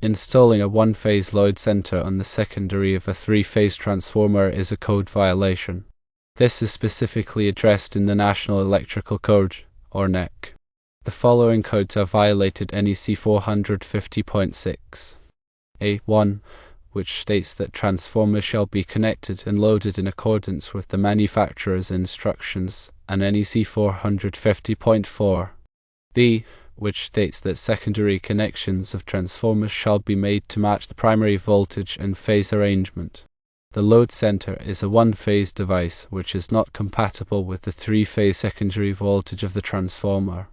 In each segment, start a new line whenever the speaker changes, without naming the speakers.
Installing a one-phase load center on the secondary of a three-phase transformer is a code violation. This is specifically addressed in the National Electrical Code, or NEC. The following codes are violated: NEC 450.6. A1, which states that transformers shall be connected and loaded in accordance with the manufacturer's instructions, and NEC 450.4. B, which states that secondary connections of transformers shall be made to match the primary voltage and phase arrangement. The load center is a one-phase device which is not compatible with the three-phase secondary voltage of the transformer.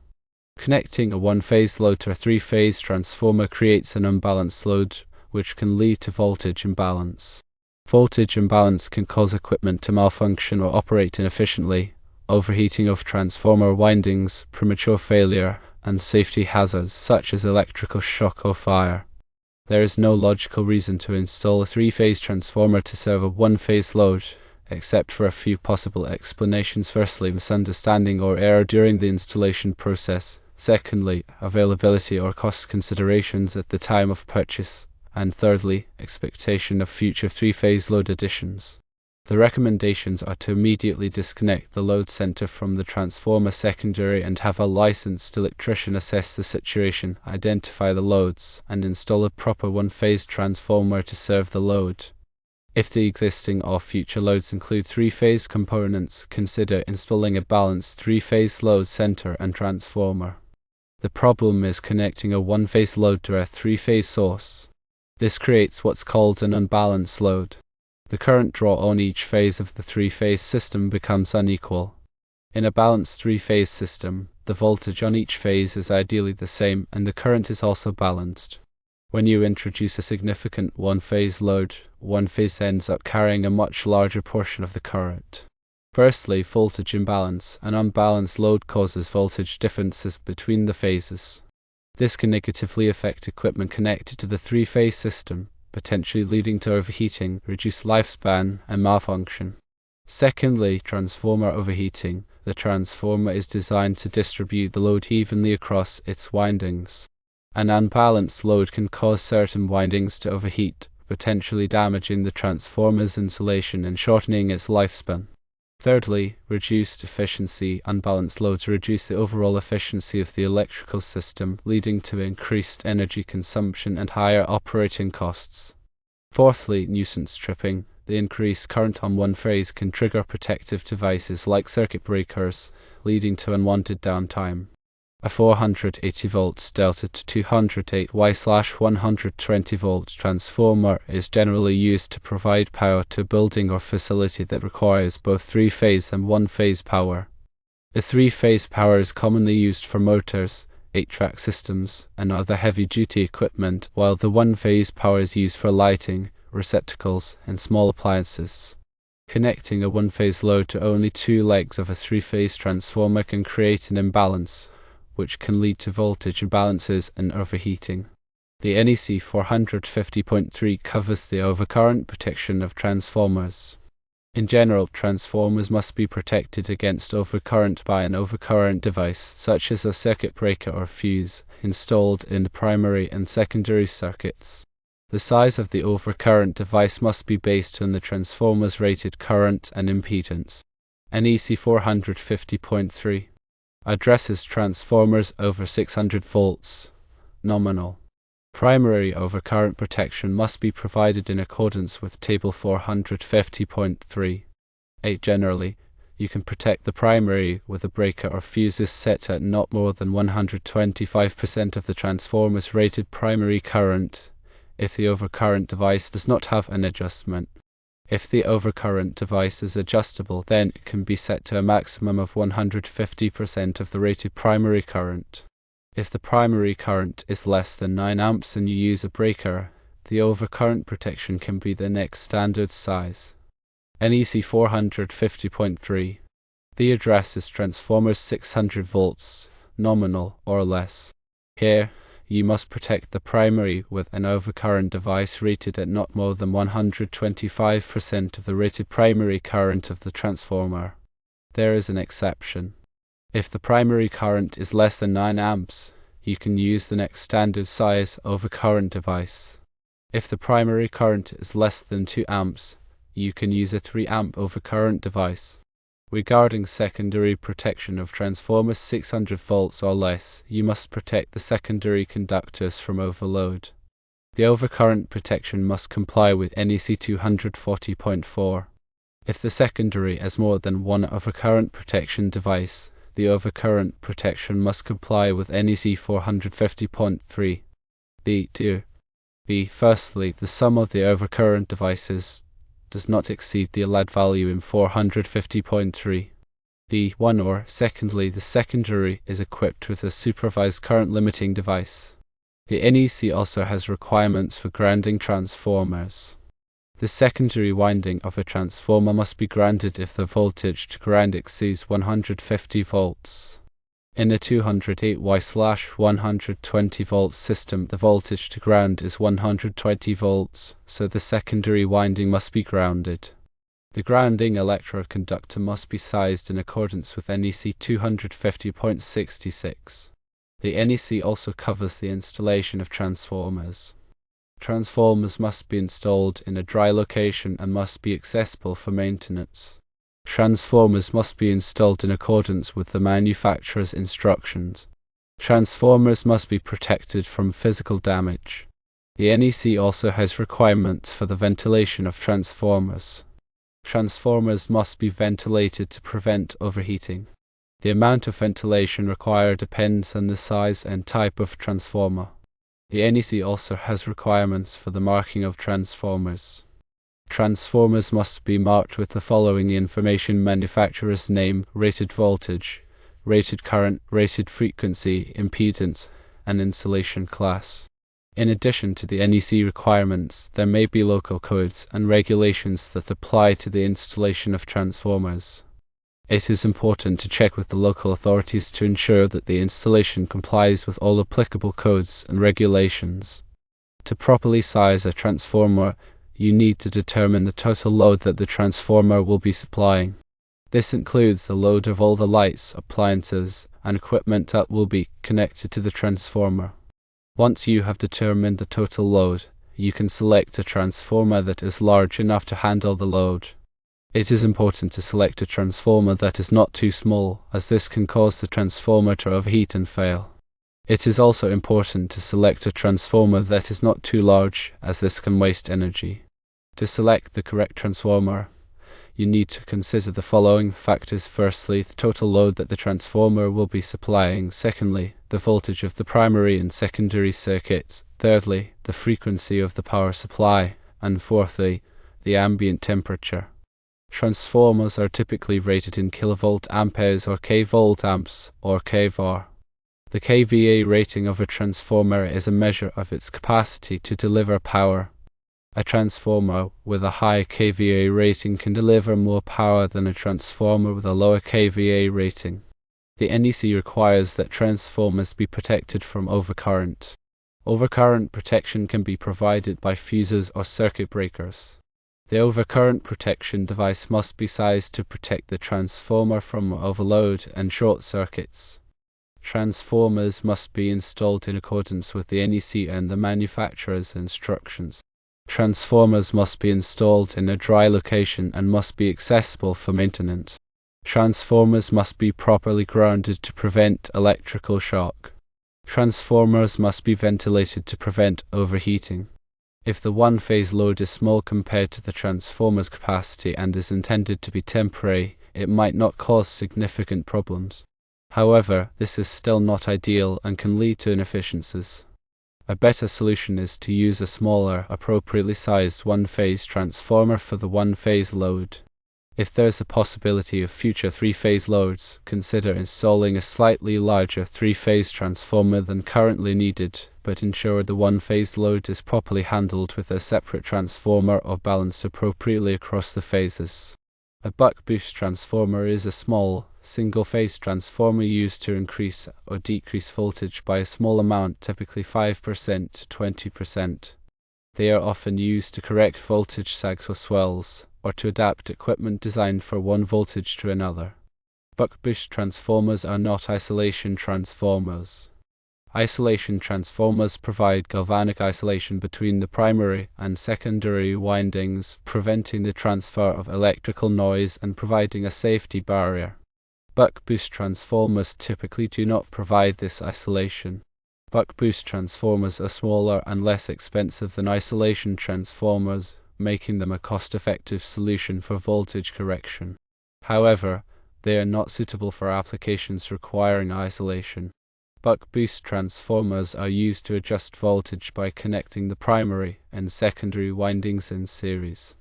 Connecting a one-phase load to a three-phase transformer creates an unbalanced load, which can lead to voltage imbalance. Voltage imbalance can cause equipment to malfunction or operate inefficiently, overheating of transformer windings, premature failure, and safety hazards such as electrical shock or fire. There is no logical reason to install a three-phase transformer to serve a one-phase load, except for a few possible explanations. Firstly, misunderstanding or error during the installation process. Secondly, availability or cost considerations at the time of purchase. And thirdly, expectation of future three-phase load additions. The recommendations are to immediately disconnect the load center from the transformer secondary and have a licensed electrician assess the situation, identify the loads, and install a proper one-phase transformer to serve the load. If the existing or future loads include three-phase components, consider installing a balanced three-phase load center and transformer. The problem is connecting a one-phase load to a three-phase source. This creates what's called an unbalanced load. The current draw on each phase of the three-phase system becomes unequal. In a balanced three-phase system, the voltage on each phase is ideally the same and the current is also balanced. When you introduce a significant one-phase load, one phase ends up carrying a much larger portion of the current. Firstly, voltage imbalance. An unbalanced load causes voltage differences between the phases. This can negatively affect equipment connected to the three-phase system, potentially leading to overheating, reduced lifespan, and malfunction. Secondly, transformer overheating. The transformer is designed to distribute the load evenly across its windings. An unbalanced load can cause certain windings to overheat, potentially damaging the transformer's insulation and shortening its lifespan. Thirdly, reduced efficiency. Unbalanced loads reduce the overall efficiency of the electrical system, leading to increased energy consumption and higher operating costs. Fourthly, nuisance tripping. The increased current on one phase can trigger protective devices like circuit breakers, leading to unwanted downtime. A 480 volts delta to 208Y/120 volt transformer is generally used to provide power to a building or facility that requires both three-phase and one-phase power. The three-phase power is commonly used for motors, 8-track systems, and other heavy-duty equipment, while the one-phase power is used for lighting, receptacles, and small appliances. Connecting a one-phase load to only two legs of a three-phase transformer can create an imbalance, which can lead to voltage imbalances and overheating. The NEC 450.3 covers the overcurrent protection of transformers. In general, transformers must be protected against overcurrent by an overcurrent device, such as a circuit breaker or fuse, installed in the primary and secondary circuits. The size of the overcurrent device must be based on the transformer's rated current and impedance. NEC 450.3 addresses transformers over 600 volts, nominal. Primary overcurrent protection must be provided in accordance with Table 450.3. 8. Generally, you can protect the primary with a breaker or fuses set at not more than 125% of the transformer's rated primary current, if the overcurrent device does not have an adjustment. If the overcurrent device is adjustable, then it can be set to a maximum of 150% of the rated primary current. If the primary current is less than 9 amps and you use a breaker, the overcurrent protection can be the next standard size. NEC 450.3. The address is transformers 600 volts, nominal or less. Here, you must protect the primary with an overcurrent device rated at not more than 125% of the rated primary current of the transformer. There is an exception. If the primary current is less than 9 amps, you can use the next standard size overcurrent device. If the primary current is less than 2 amps, you can use a 3 amp overcurrent device. Regarding secondary protection of transformers 600 volts or less, you must protect the secondary conductors from overload. The overcurrent protection must comply with NEC 240.4. If the secondary has more than one overcurrent protection device, the overcurrent protection must comply with NEC 450.3. B. Firstly, the sum of the overcurrent devices does not exceed the allowed value in 450.3. B1 or secondly, the secondary is equipped with a supervised current limiting device. The NEC also has requirements for grounding transformers. The secondary winding of a transformer must be grounded if the voltage to ground exceeds 150 volts. In a 208Y/120 volt system, the voltage to ground is 120 volts, so the secondary winding must be grounded. The grounding electroconductor must be sized in accordance with NEC 250.66. The NEC also covers the installation of transformers. Transformers must be installed in a dry location and must be accessible for maintenance. Transformers must be installed in accordance with the manufacturer's instructions. Transformers must be protected from physical damage. The NEC also has requirements for the ventilation of transformers. Transformers must be ventilated to prevent overheating. The amount of ventilation required depends on the size and type of transformer. The NEC also has requirements for the marking of transformers. Transformers must be marked with the following information: manufacturer's name, rated voltage, rated current, rated frequency, impedance, and installation class. In addition to the NEC requirements, there may be local codes and regulations that apply to the installation of transformers. It is important to check with the local authorities to ensure that the installation complies with all applicable codes and regulations. To properly size a transformer, you need to determine the total load that the transformer will be supplying. This includes the load of all the lights, appliances, and equipment that will be connected to the transformer. Once you have determined the total load, you can select a transformer that is large enough to handle the load. It is important to select a transformer that is not too small, as this can cause the transformer to overheat and fail. It is also important to select a transformer that is not too large, as this can waste energy. To select the correct transformer, you need to consider the following factors. Firstly, the total load that the transformer will be supplying. Secondly, the voltage of the primary and secondary circuits. Thirdly, the frequency of the power supply. And fourthly, the ambient temperature. Transformers are typically rated in kilovolt amperes or kvolt amps or kVAR. The kVA rating of a transformer is a measure of its capacity to deliver power. A transformer with a high kVA rating can deliver more power than a transformer with a lower kVA rating. The NEC requires that transformers be protected from overcurrent. Overcurrent protection can be provided by fuses or circuit breakers. The overcurrent protection device must be sized to protect the transformer from overload and short circuits. Transformers must be installed in accordance with the NEC and the manufacturer's instructions. Transformers must be installed in a dry location and must be accessible for maintenance. Transformers must be properly grounded to prevent electrical shock. Transformers must be ventilated to prevent overheating. If the one-phase load is small compared to the transformer's capacity and is intended to be temporary, it might not cause significant problems. However, this is still not ideal and can lead to inefficiencies. A better solution is to use a smaller, appropriately sized one-phase transformer for the one-phase load. If there is a possibility of future three-phase loads, consider installing a slightly larger three-phase transformer than currently needed, but ensure the one-phase load is properly handled with a separate transformer or balanced appropriately across the phases. A buck-boost transformer is a small, single-phase transformer used to increase or decrease voltage by a small amount, typically 5% to 20%. They are often used to correct voltage sags or swells, or to adapt equipment designed for one voltage to another. Buck-boost transformers are not isolation transformers. Isolation transformers provide galvanic isolation between the primary and secondary windings, preventing the transfer of electrical noise and providing a safety barrier. Buck-boost transformers typically do not provide this isolation. Buck-boost transformers are smaller and less expensive than isolation transformers, making them a cost-effective solution for voltage correction. However, they are not suitable for applications requiring isolation. Buck-boost transformers are used to adjust voltage by connecting the primary and secondary windings in series.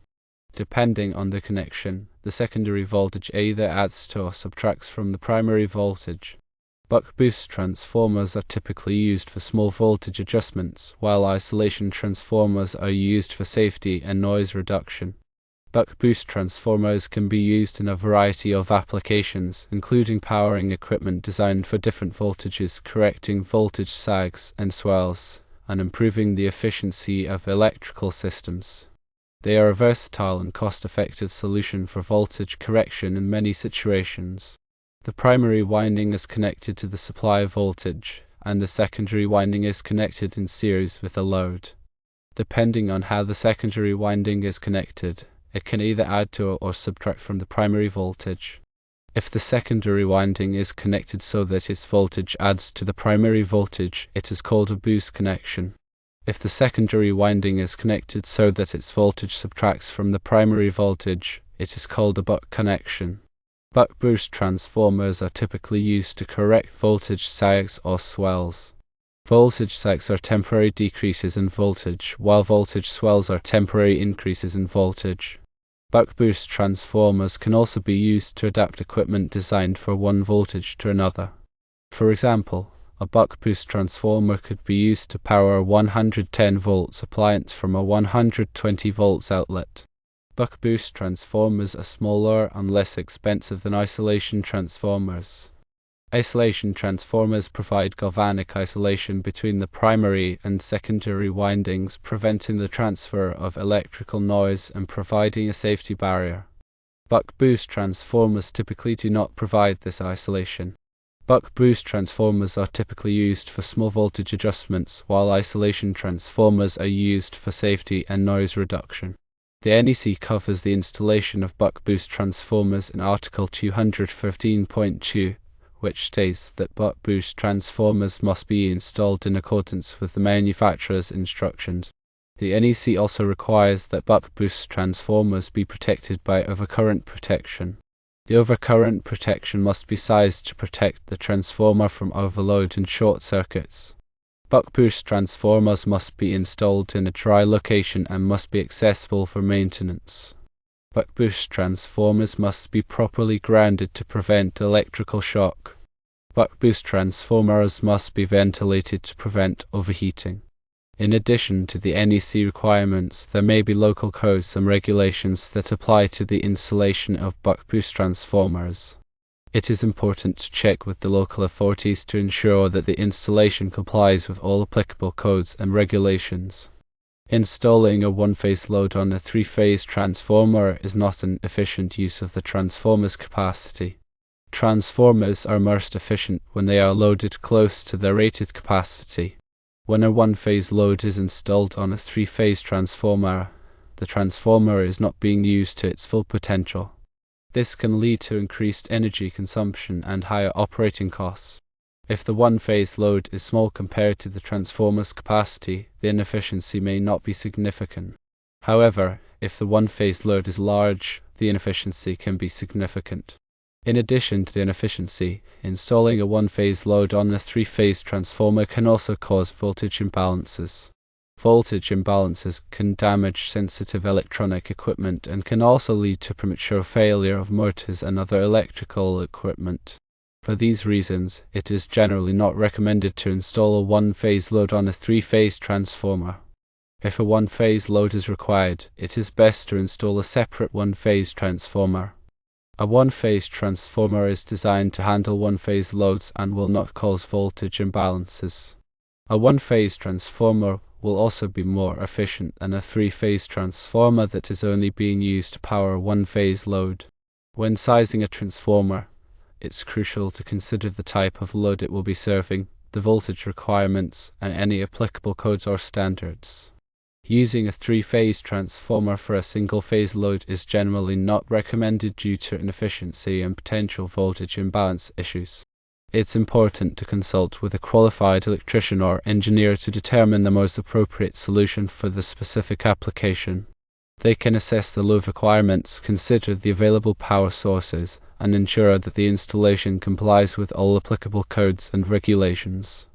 Depending on the connection, the secondary voltage either adds to or subtracts from the primary voltage. Buck-boost transformers are typically used for small voltage adjustments, while isolation transformers are used for safety and noise reduction. Buck-boost transformers can be used in a variety of applications, including powering equipment designed for different voltages, correcting voltage sags and swells, and improving the efficiency of electrical systems. They are a versatile and cost-effective solution for voltage correction in many situations. The primary winding is connected to the supply voltage, and the secondary winding is connected in series with a load. Depending on how the secondary winding is connected, it can either add to or subtract from the primary voltage. If the secondary winding is connected so that its voltage adds to the primary voltage, it is called a boost connection. If the secondary winding is connected so that its voltage subtracts from the primary voltage, it is called a buck connection. Buck-boost transformers are typically used to correct voltage sags or swells. Voltage sags are temporary decreases in voltage, while voltage swells are temporary increases in voltage. Buck-boost transformers can also be used to adapt equipment designed for one voltage to another. For example, a buck-boost transformer could be used to power a 110 volts appliance from a 120 volts outlet. Buck-boost transformers are smaller and less expensive than isolation transformers. Isolation transformers provide galvanic isolation between the primary and secondary windings, preventing the transfer of electrical noise and providing a safety barrier. Buck-boost transformers typically do not provide this isolation. Buck-boost transformers are typically used for small voltage adjustments, while isolation transformers are used for safety and noise reduction. The NEC covers the installation of buck-boost transformers in Article 215.2, which states that buck-boost transformers must be installed in accordance with the manufacturer's instructions. The NEC also requires that buck-boost transformers be protected by overcurrent protection. The overcurrent protection must be sized to protect the transformer from overload and short circuits. Buck-boost transformers must be installed in a dry location and must be accessible for maintenance. Buck-boost transformers must be properly grounded to prevent electrical shock. Buck-boost transformers must be ventilated to prevent overheating. In addition to the NEC requirements, there may be local codes and regulations that apply to the installation of buck-boost transformers. It is important to check with the local authorities to ensure that the installation complies with all applicable codes and regulations. Installing a one-phase load on a three-phase transformer is not an efficient use of the transformer's capacity. Transformers are most efficient when they are loaded close to their rated capacity. When a one-phase load is installed on a three-phase transformer, the transformer is not being used to its full potential. This can lead to increased energy consumption and higher operating costs. If the one-phase load is small compared to the transformer's capacity, the inefficiency may not be significant. However, if the one-phase load is large, the inefficiency can be significant. In addition to the inefficiency, installing a one-phase load on a three-phase transformer can also cause voltage imbalances. Voltage imbalances can damage sensitive electronic equipment and can also lead to premature failure of motors and other electrical equipment. For these reasons, it is generally not recommended to install a one-phase load on a three-phase transformer. If a one-phase load is required, it is best to install a separate one-phase transformer. A one-phase transformer is designed to handle one-phase loads and will not cause voltage imbalances. A one-phase transformer will also be more efficient than a three-phase transformer that is only being used to power a one-phase load. When sizing a transformer, it's crucial to consider the type of load it will be serving, the voltage requirements, and any applicable codes or standards. Using a three-phase transformer for a single-phase load is generally not recommended due to inefficiency and potential voltage imbalance issues. It's important to consult with a qualified electrician or engineer to determine the most appropriate solution for the specific application. They can assess the load requirements, consider the available power sources, and ensure that the installation complies with all applicable codes and regulations.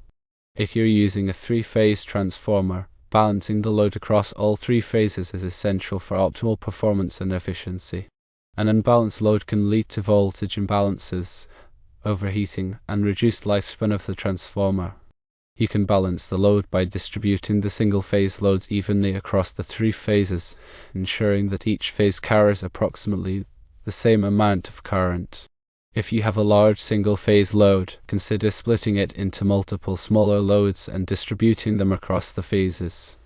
If you're using a three-phase transformer, balancing the load across all three phases is essential for optimal performance and efficiency. An unbalanced load can lead to voltage imbalances, overheating, and reduced lifespan of the transformer. You can balance the load by distributing the single-phase loads evenly across the three phases, ensuring that each phase carries approximately the same amount of current. If you have a large single-phase load, consider splitting it into multiple smaller loads and distributing them across the phases.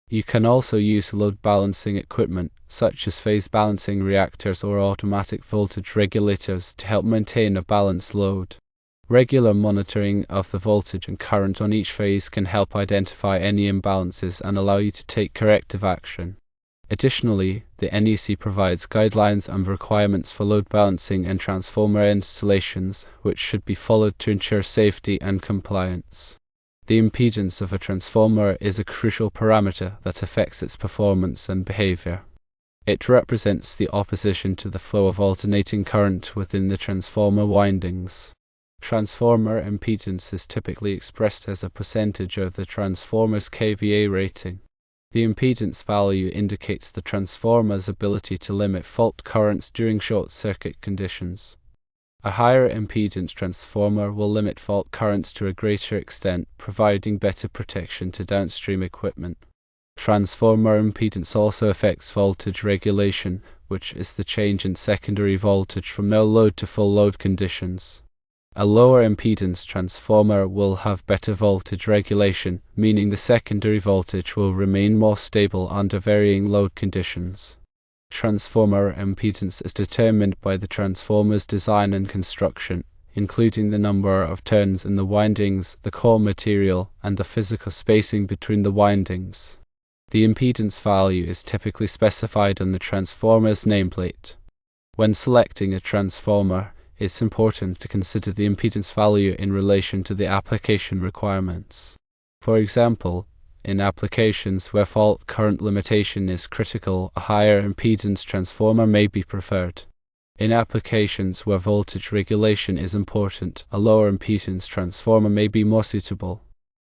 You can also use load balancing equipment, such as phase balancing reactors or automatic voltage regulators, to help maintain a balanced load. Regular monitoring of the voltage and current on each phase can help identify any imbalances and allow you to take corrective action. Additionally, the NEC provides guidelines and requirements for load balancing and transformer installations, which should be followed to ensure safety and compliance. The impedance of a transformer is a crucial parameter that affects its performance and behavior. It represents the opposition to the flow of alternating current within the transformer windings. Transformer impedance is typically expressed as a percentage of the transformer's kVA rating. The impedance value indicates the transformer's ability to limit fault currents during short-circuit conditions. A higher impedance transformer will limit fault currents to a greater extent, providing better protection to downstream equipment. Transformer impedance also affects voltage regulation, which is the change in secondary voltage from no load to full load conditions. A lower impedance transformer will have better voltage regulation, meaning the secondary voltage will remain more stable under varying load conditions. Transformer impedance is determined by the transformer's design and construction, including the number of turns in the windings, the core material, and the physical spacing between the windings. The impedance value is typically specified on the transformer's nameplate. When selecting a transformer, it's important to consider the impedance value in relation to the application requirements. For example, in applications where fault current limitation is critical, a higher impedance transformer may be preferred. In applications where voltage regulation is important, a lower impedance transformer may be more suitable.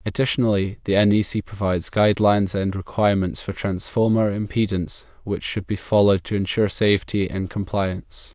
Additionally, the NEC provides guidelines and requirements for transformer impedance, which should be followed to ensure safety and compliance.